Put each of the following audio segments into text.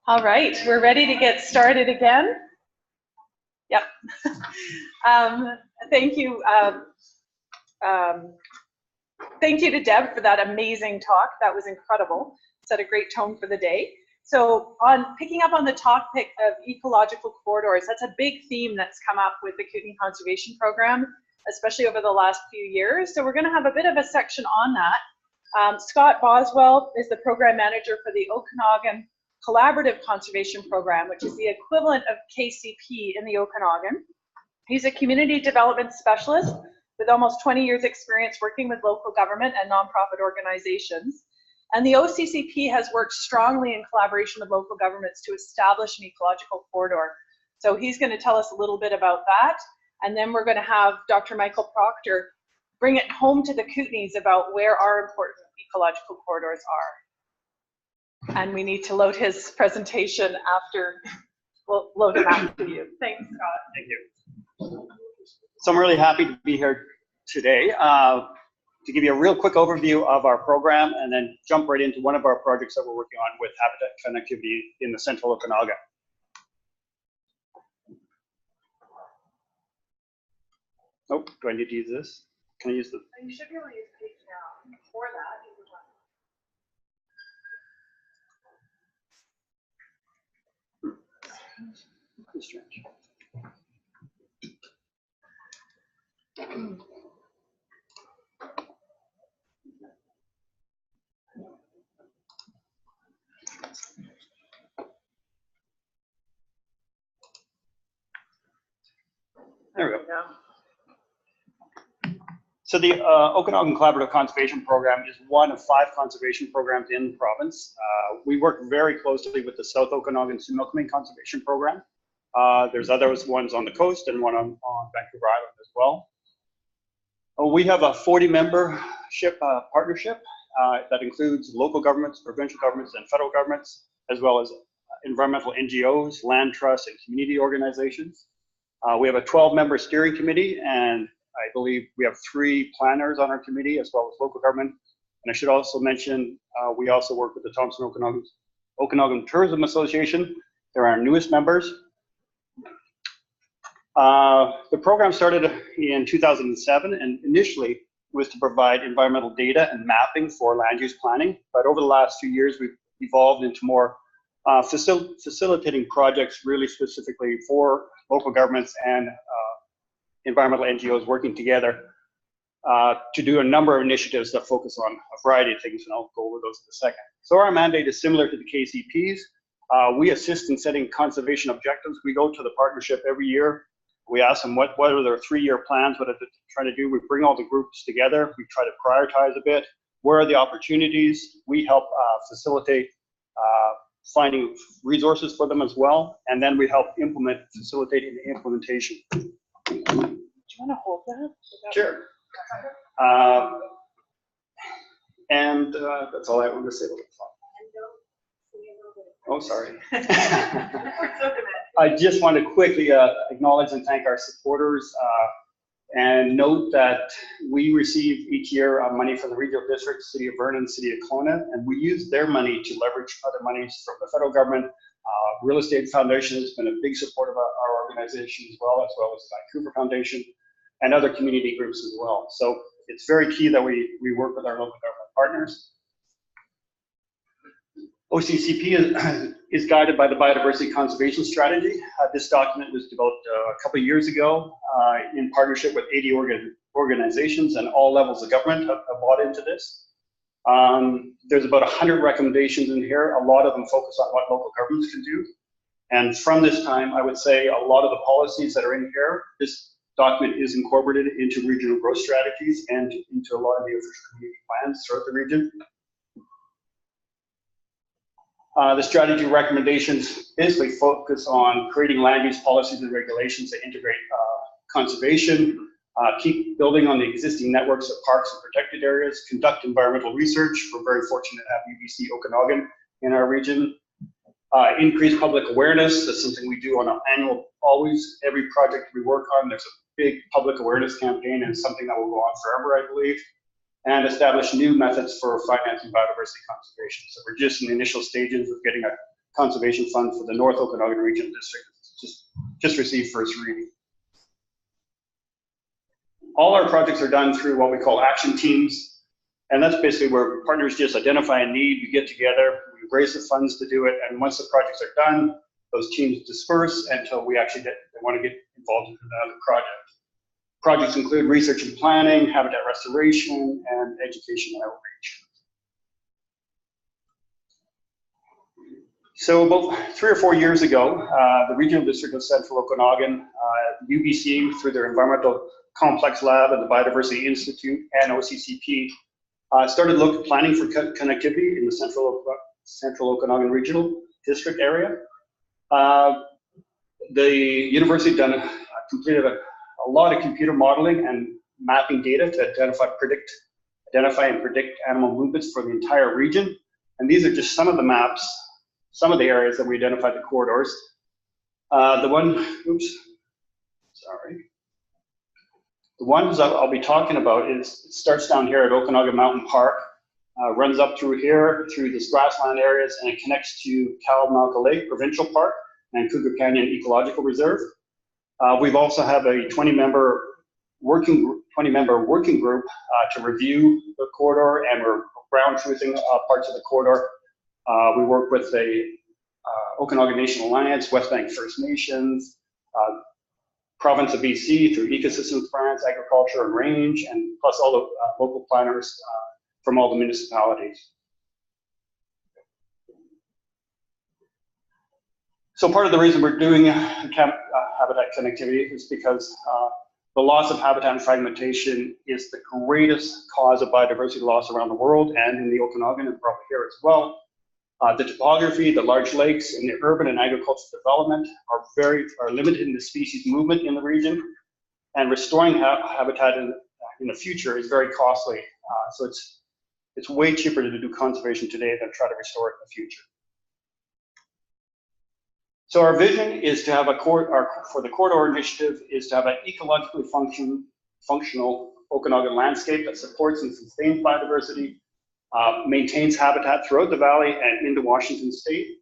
All right, we're ready to get started again. Yep. Thank you. Thank you to Deb for that amazing talk. That was incredible. Set a great tone for the day. So on picking up on the topic of ecological corridors, that's a big theme that's come up with the Kootenay Conservation Program, especially over the last few years. So we're going to have a bit of a section on that. Scott Boswell is the program manager for the Okanagan Collaborative Conservation Program, which is the equivalent of KCP in the Okanagan. He's a community development specialist with almost 20 years experience working with local government and nonprofit organizations. And the OCCP has worked strongly in collaboration with local governments to establish an ecological corridor. So he's going to tell us a little bit about that. And then we're going to have Dr. Michael Proctor bring it home to the Kootenays about where our important ecological corridors are. And we need to load his presentation after, we'll load it after you. Thanks, Scott. Thank you. So I'm really happy to be here today to give you a real quick overview of our program and then jump right into one of our projects that we're working on with habitat connectivity in the central Okanagan. Oh, do I need to use this? Can I use the? You should be able to use the page now. Before that, you would Strange. There we go. Yeah. So the Okanagan Collaborative Conservation Program is one of 5 conservation programs in the province. We work very closely with the South Okanagan Sumilkameen Conservation Program. There's other ones on the coast and one on Vancouver Island as well. We have a 40-membership partnership that includes local governments, provincial governments, and federal governments, as well as environmental NGOs, land trusts, and community organizations. We have a 12-member steering committee, and I believe we have 3 planners on our committee, as well as local government. And I should also mention, we also work with the Thompson Okanagan Tourism Association. They're our newest members. The program started in 2007, and initially was to provide environmental data and mapping for land use planning. But over the last few years, we've evolved into more facilitating projects really specifically for local governments and environmental NGOs working together to do a number of initiatives that focus on a variety of things, and I'll go over those in a second. So our mandate is similar to the KCP's. We assist in setting conservation objectives. We go to the partnership every year. We ask them what are their 3-year plans, what are they trying to do. We bring all the groups together. We try to prioritize a bit. Where are the opportunities? We help facilitate finding resources for them as well. And then we help facilitate the implementation. Do you want to hold that? Sure. And that's all I want to say about the talk. Oh, sorry. I just want to quickly acknowledge and thank our supporters and note that we receive each year money from the regional districts, City of Vernon, City of Kelowna, and we use their money to leverage other monies from the federal government. Real Estate Foundation has been a big support of our organization as well as the Vancouver Foundation and other community groups as well. So it's very key that we work with our local government partners. OCCP is guided by the Biodiversity Conservation Strategy. This document was developed a couple of years ago in partnership with 80 organizations, and all levels of government have bought into this. There's about 100 recommendations in here. A lot of them focus on what local governments can do. And from this time, I would say a lot of the policies that are in here, this document is incorporated into regional growth strategies and into a lot of the official community plans throughout the region. The strategy recommendations basically focus on creating land use policies and regulations that integrate conservation, keep building on the existing networks of parks and protected areas, conduct environmental research. We're very fortunate to have UBC Okanagan in our region. Increase public awareness. That's something we do on an annual, always, every project we work on, there's a big public awareness campaign, and something that will go on forever, I believe. and establish new methods for financing biodiversity conservation. So we're just in the initial stages of getting a conservation fund for the North Okanagan Regional District. Just received first reading. All our projects are done through what we call action teams, and that's basically where partners just identify a need, we get together, we raise the funds to do it, and once the projects are done, those teams disperse until we actually want to get involved in another project. Projects include research and planning, habitat restoration, and education and outreach. So about 3 or 4 years ago, the Regional District of Central Okanagan, UBC, through their Environmental Complex Lab and the Biodiversity Institute and OCCP, started planning for connectivity in the Central Okanagan Regional District area. The university completed a lot of computer modeling and mapping data to identify and predict animal movements for the entire region. And these are just some of the maps, some of the areas that we identified, the corridors. The ones I'll be talking about it starts down here at Okanagan Mountain Park, runs up through here, through this grassland areas, and it connects to Kalamalka Lake Provincial Park and Cougar Canyon Ecological Reserve. We've also have a 20-member working group to review the corridor, and we're ground truthing parts of the corridor. We work with the Okanagan Nation Alliance, West Bank First Nations, Province of BC through Ecosystems France, Agriculture and Range, and plus all the local planners from all the municipalities. So part of the reason we're doing habitat connectivity is because the loss of habitat and fragmentation is the greatest cause of biodiversity loss around the world and in the Okanagan and probably here as well. The topography, the large lakes, and the urban and agricultural development are limited in the species movement in the region, and restoring habitat in the future is very costly. So it's way cheaper to do conservation today than try to restore it in the future. So our vision is to have for the corridor initiative is to have an ecologically functional Okanagan landscape that supports and sustains biodiversity, maintains habitat throughout the valley and into Washington State.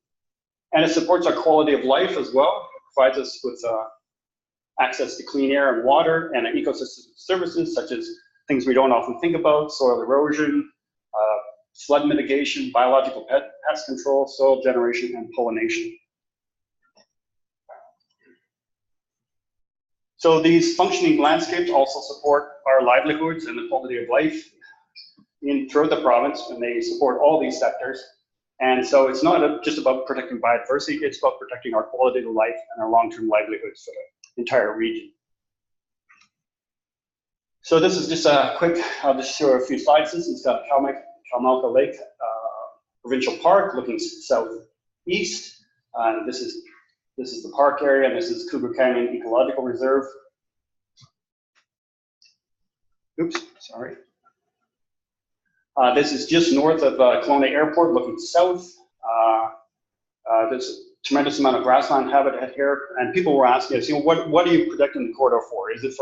And it supports our quality of life as well. It provides us with access to clean air and water and ecosystem services such as things we don't often think about: soil erosion, flood mitigation, biological pest control, soil generation, and pollination. So these functioning landscapes also support our livelihoods and the quality of life throughout the province, and they support all these sectors. And so it's not just about protecting biodiversity, it's about protecting our quality of life and our long-term livelihoods for the entire region. So this is just a quick, I'll just show a few slides. This has got Kalamalka Lake Provincial Park looking southeast. This is the park area, and this is Cougar Canyon Ecological Reserve. Oops, sorry. This is just north of Kelowna Airport, looking south. There's a tremendous amount of grassland habitat here, and people were asking us, what are you protecting the corridor for? Is it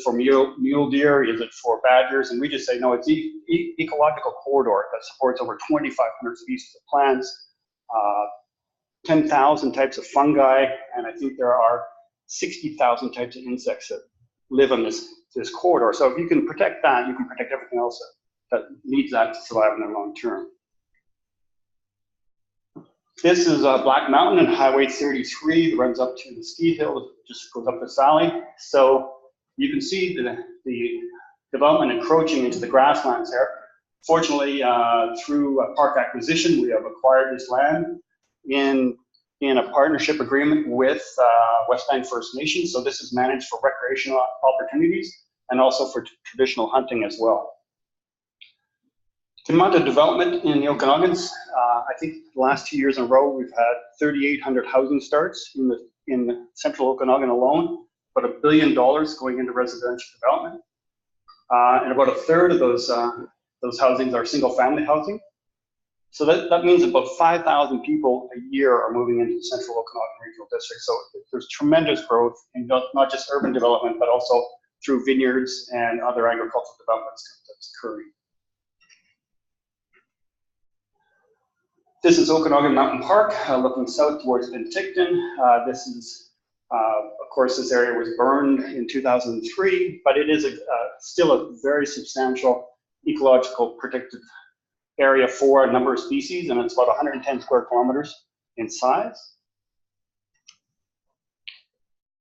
for mule deer? Is it for badgers? And we just say, no, it's ecological corridor that supports over 2,500 species of plants, 10,000 types of fungi, and I think there are 60,000 types of insects that live on this corridor. So if you can protect that, you can protect everything else that needs that to survive in the long term. This is Black Mountain and Highway 33 that runs up to the ski hill, just goes up this valley. So you can see the development encroaching into the grasslands there. Fortunately, through a park acquisition, we have acquired this land in a partnership agreement with West Bank First Nations. So this is managed for recreational opportunities and also for traditional hunting as well. The amount of development in the Okanagans, I think the last 2 years in a row, we've had 3,800 housing starts in the central Okanagan alone, about $1 billion going into residential development. And about a third of those housings are single family housing. So that means about 5,000 people a year are moving into the Central Okanagan Regional District. So there's tremendous growth in not just urban development, but also through vineyards and other agricultural developments that's occurring. This is Okanagan Mountain Park, looking south towards Penticton. This is, of course, this area was burned in 2003, but it is still a very substantial ecological protected area for a number of species, and it's about 110 square kilometers in size.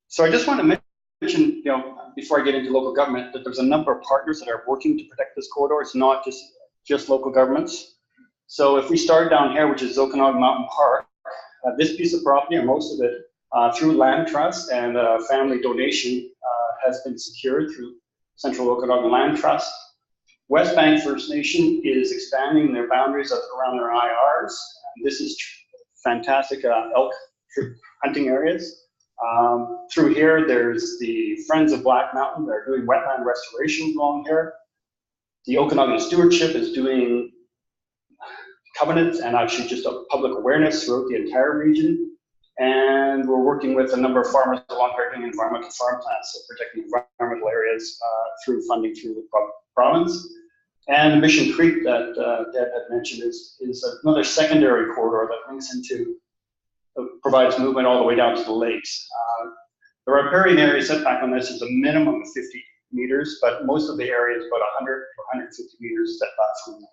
So I just want to mention, before I get into local government, that there's a number of partners that are working to protect this corridor. It's not just local governments. So if we start down here, which is Okanagan Mountain Park, this piece of property, or most of it, through land trust and family donation, has been secured through Central Okanagan Land Trust. West Bank First Nation is expanding their boundaries around their IRs. This is fantastic elk hunting areas. Through here, there's the Friends of Black Mountain. They're doing wetland restoration along here. The Okanagan Stewardship is doing covenants and actually just a public awareness throughout the entire region. And we're working with a number of farmers along here doing environmental farm plans, so protecting environmental areas through funding through the province. And Mission Creek that Deb had mentioned is another secondary corridor that links into, provides movement all the way down to the lakes. The riparian area setback on this is a minimum of 50 meters, but most of the area is about 100 to 150 meters setback from that.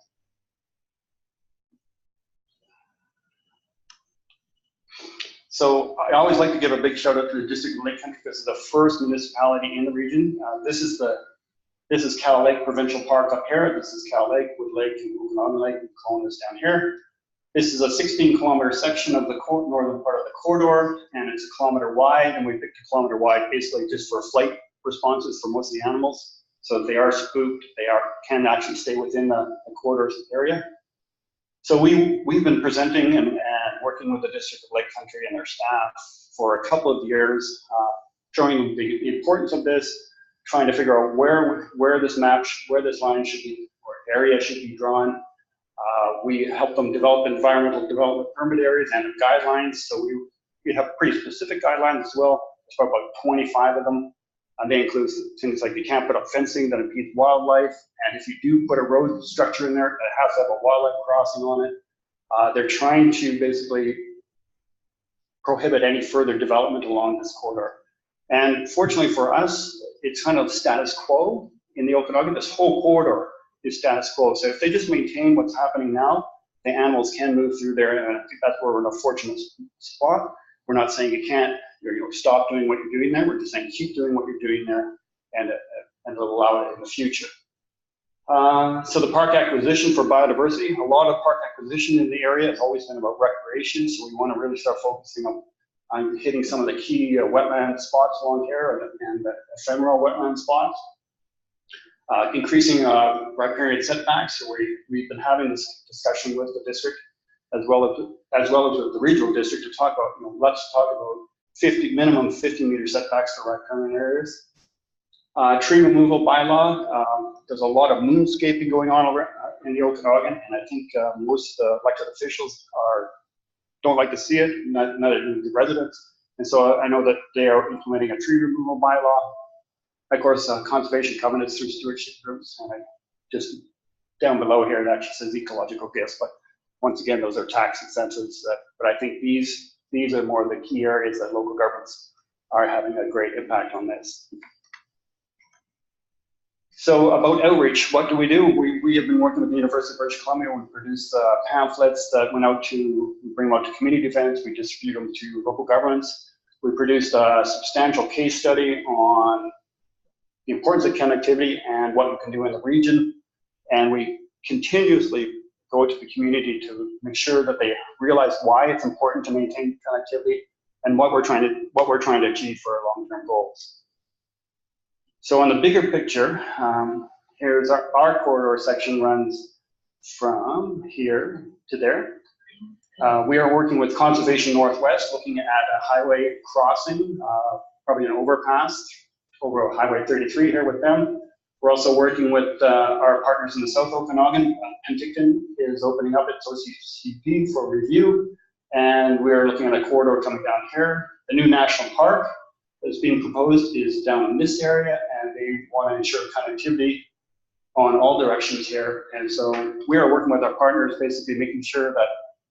So I always like to give a big shout out to the District of Lake Country because it's the first municipality in the region. This is Cow Lake Provincial Park up here. This is Cow Lake, Wood Lake, and Okanagan Lake, and Kelowna is down here. This is a 16-kilometer section of the northern part of the corridor, and it's a kilometer wide, and we picked a kilometer wide basically just for flight responses for most of the animals. So if they are spooked, they can actually stay within the corridor's area. So we've been presenting and working with the District of Lake Country and their staff for a couple of years, showing the importance of this, trying to figure out where this line should be, or area should be drawn. We help them develop environmental development permit areas and guidelines. So we have pretty specific guidelines as well. There's about 25 of them. And they include things like you can't put up fencing that impedes wildlife. And if you do put a road structure in there, it has to have a wildlife crossing on it. They're trying to basically prohibit any further development along this corridor. And fortunately for us, it's kind of status quo in the Okanagan. This whole corridor is status quo. So if they just maintain what's happening now, the animals can move through there, and I think that's where we're in a fortunate spot. We're not saying you can't, stop doing what you're doing there. We're just saying keep doing what you're doing there, and it'll allow it in the future. So the park acquisition for biodiversity, a lot of park acquisition in the area has always been about recreation, so we want to really start focusing on hitting some of the key wetland spots along here and ephemeral wetland spots. Increasing riparian setbacks, so we've been having this discussion with the district as well as with the regional district to talk about, let's talk about minimum 50-meter setbacks for riparian areas. Tree removal bylaw, there's a lot of moonscaping going on in the Okanagan, and I think most elected officials don't like to see it, not the residents. And so I know that they are implementing a tree removal bylaw. Of course, conservation covenants through stewardship groups, and just down below here it actually says ecological gifts, but once again, those are tax incentives. But I think these are more of the key areas that local governments are having a great impact on this. So about outreach, what do? We have been working with the University of British Columbia. We produce pamphlets that we bring them out to community events. We distribute them to local governments. We produced a substantial case study on the importance of connectivity and what we can do in the region. And we continuously go to the community to make sure that they realize why it's important to maintain connectivity and what we're trying to achieve for our long-term goals. So on the bigger picture, here's our corridor section runs from here to there. We are working with Conservation Northwest, looking at a highway crossing, probably an overpass over Highway 33 here with them. We're also working with our partners in the South Okanagan. Penticton is opening up its OCCP for review, and we're looking at a corridor coming down here. The new national park that's being proposed is down in this area, and they want to ensure connectivity on all directions here. And so we are working with our partners, basically making sure that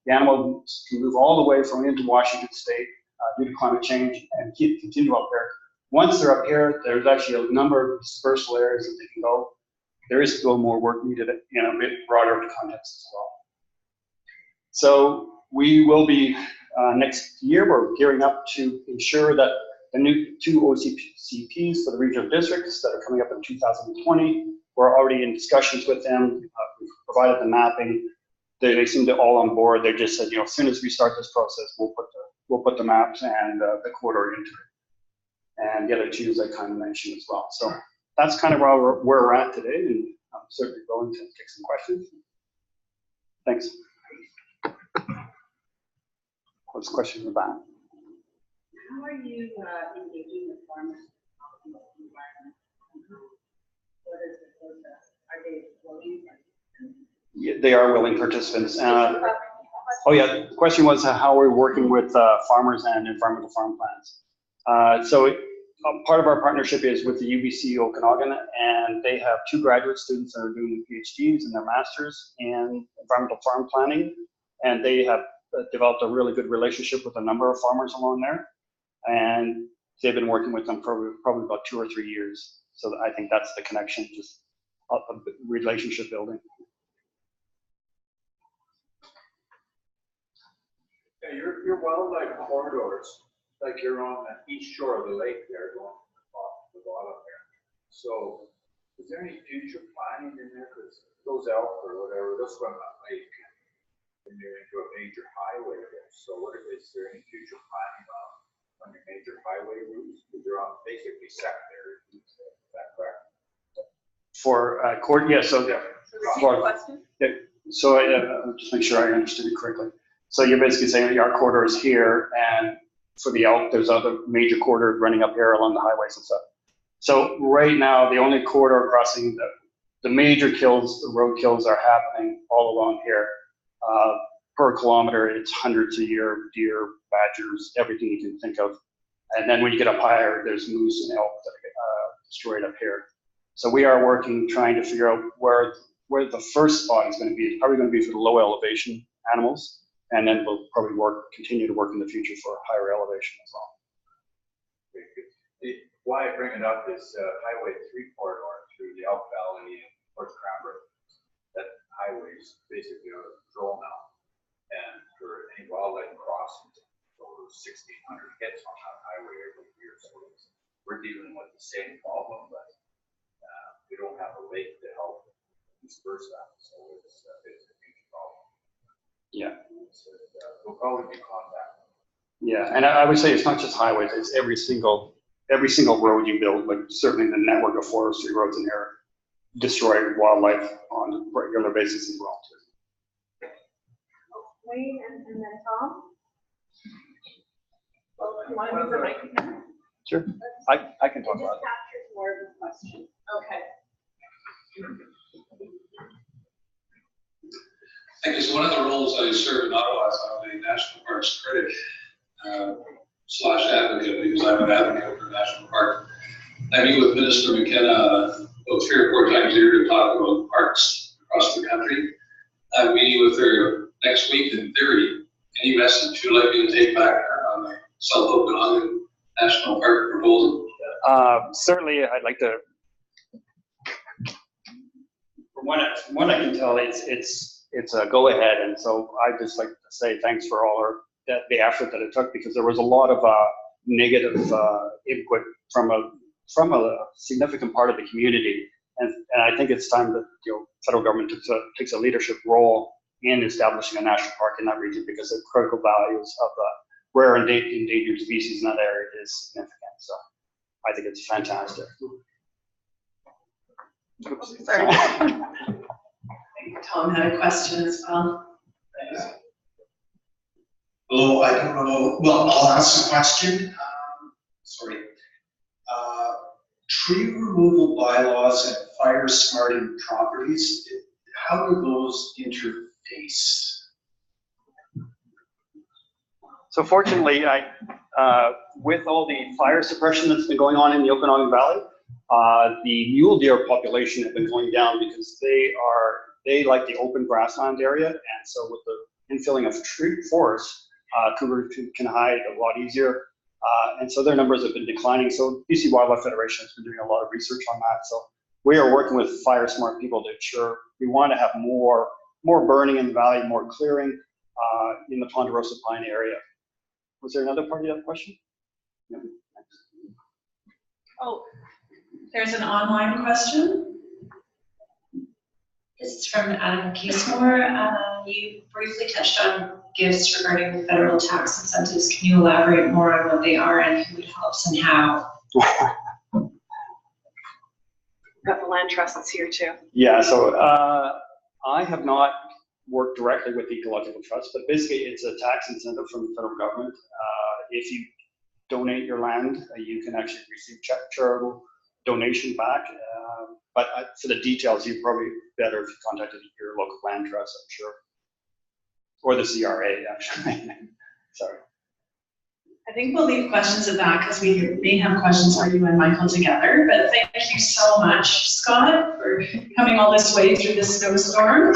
the animals can move all the way from into Washington State due to climate change and continue up there. Once they're up here, there's actually a number of dispersal areas that they can go. There is still more work needed in a bit broader context as well. So we will be, next year, we're gearing up to ensure that the new 2 OCPs for the regional districts that are coming up in 2020, we're already in discussions with them. We've provided the mapping. They seem to all on board. They just said, you know, as soon as we start this process, we'll put the maps and the corridor into it. And the other 2, as I kind of mentioned as well. So that's kind of where we're at today, and I'm certainly willing to take some questions. Thanks. What's the question about? How are you engaging the farmers in the environment? What is the process? Are they willing participants? Yeah, they are willing participants. Oh yeah, the question was how we're working with farmers and environmental farm plans. So part of our partnership is with the UBC Okanagan, and they have 2 graduate students that are doing PhDs and their masters in environmental farm planning, and they have developed a really good relationship with a number of farmers along there, and they've been working with them for probably about 2 or 3 years. So I think that's the connection, just a relationship building. Yeah, your wildlife corridors, like you're on the east shore of the lake there, going off the bottom there. So, is there any future planning in there? Because those elk or whatever, they'll swim that lake and you're into a major highway there. So, is there any future planning on your major highway routes? Because you're on basically secondary routes. Is that correct? For court, yeah. So yeah. Question? Yeah, so just make sure I understood it correctly. So you're basically saying our corridor is here, and for the elk, there's other major corridors running up here along the highways and stuff. So right now, the only corridor crossing the major kills, the road kills are happening all along here. Per kilometer, it's hundreds a year, deer, badgers, everything you can think of. And then when you get up higher, there's moose and elk that are destroyed up here. So we are working, trying to figure out where the first spot is going to be. It's probably going to be for the low elevation animals. And then we'll probably continue to work in the future for higher elevation as well. Why I bring it up is Highway 3 corridor through the Elk Valley and towards Cranbrook. That highway is basically a draw now. And for any wildlife crossings, over 1,600 hits on that highway every year. So we're dealing with the same problem, but we don't have a lake to help disperse that. So it's a huge problem. Yeah. We'll probably be contacted. Yeah, and I would say it's not just highways; it's every single road you build. Like certainly the network of forestry roads in here destroy wildlife on a regular basis as well. Wayne and then Tom. Well, you want to move the mic again? Sure, I can talk about it. This captures more of the question. Okay. I guess one of the roles I serve in Ottawa is I'm a national parks critic slash advocate, because I'm an advocate for the national park. I meet with Minister McKenna about 3 or 4 times a year to talk about parks across the country. I'm meeting with her next week. In theory, any message you'd like me to take back on the South Okanagan National Park proposal? Certainly, I'd like to. From what I can tell, it's a go ahead, and so I'd just like to say thanks for all the effort that it took, because there was a lot of negative input from a significant part of the community, and I think it's time that federal government takes a leadership role in establishing a national park in that region, because the critical values of rare and endangered species in that area is significant. So I think it's fantastic. Oops. Sorry. Tom had a question as well. Hello, I don't know. Well, I'll ask a question. Sorry. Tree removal bylaws and fire smarting properties, how do those interface? So fortunately, with all the fire suppression that's been going on in the Okanagan Valley, the mule deer population has been going down, because they like the open grassland area, and so with the infilling of forests, cougars can hide a lot easier. And so their numbers have been declining. So BC Wildlife Federation has been doing a lot of research on that. So we are working with fire smart people to ensure we want to have more burning in the valley, more clearing in the Ponderosa Pine area. Was there another part of that question? No. Oh, there's an online question. This is from Adam Casemore. You briefly touched on gifts regarding the federal tax incentives. Can you elaborate more on what they are and who it helps and how? Got the land trusts here too. Yeah, so I have not worked directly with the Ecological Trust, but basically it's a tax incentive from the federal government. If you donate your land, you can actually receive charitable donation back. But for the details, you're probably better if you contacted your local land trust, I'm sure. Or the CRA, actually. Sorry. I think we'll leave questions at that because we may have questions for you and Michael together. But thank you so much, Scott, for coming all this way through this snowstorm.